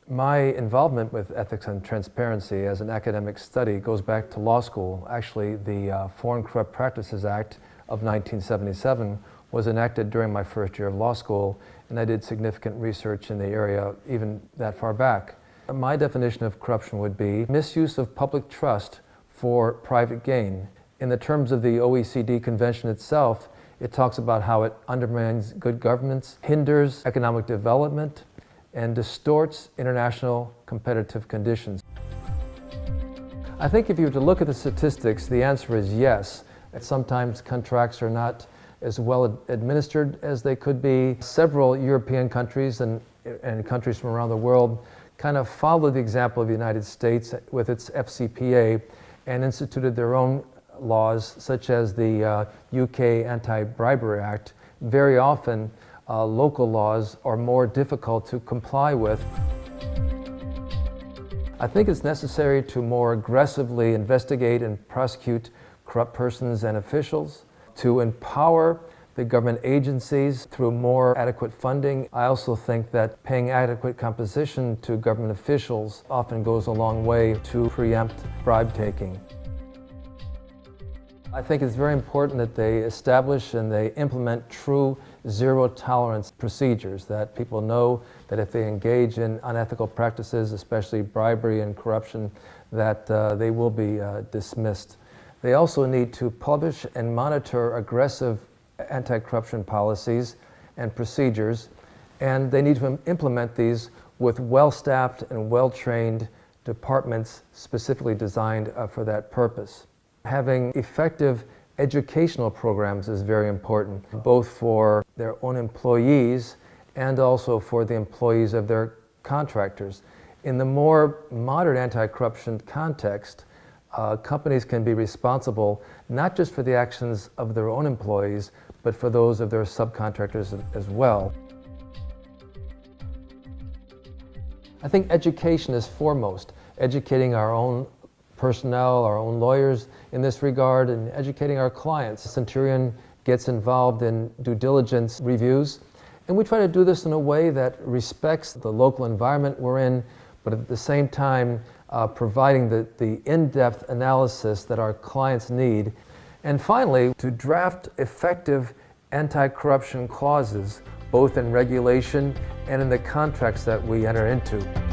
My involvement with ethics and transparency as an academic study goes back to law school. Actually, the Foreign Corrupt Practices Act of 1977 was enacted during my first year of law school, and I did significant research in the area even that far back. My definition of corruption would be misuse of public trust for private gain. In the terms of the OECD convention itself, it talks about how it undermines good governance, hinders economic development, and distorts international competitive conditions. I think if you were to look at the statistics, the answer is yes. Sometimes contracts are not as well administered as they could be. Several European countries and countries from around the world kind of followed the example of the United States with its FCPA and instituted their own laws, such as the UK Anti-Bribery Act. Very often, local laws are more difficult to comply with. I think it's necessary to more aggressively investigate and prosecute corrupt persons and officials, to empower the government agencies through more adequate funding. I also think that paying adequate compensation to government officials often goes a long way to preempt bribe taking. I think it's very important that they establish and they implement true zero-tolerance procedures, that people know that if they engage in unethical practices, especially bribery and corruption, that they will be dismissed. They also need to publish and monitor aggressive anti-corruption policies and procedures, and they need to implement these with well-staffed and well-trained departments specifically designed for that purpose. Having effective educational programs is very important, both for their own employees and also for the employees of their contractors. In the more modern anti-corruption context, companies can be responsible not just for the actions of their own employees, but for those of their subcontractors as well. I think education is foremost, educating our own personnel, our own lawyers in this regard, and educating our clients. Centurion gets involved in due diligence reviews, and we try to do this in a way that respects the local environment we're in, but at the same time providing the in-depth analysis that our clients need. And finally, to draft effective anti-corruption clauses, both in regulation and in the contracts that we enter into.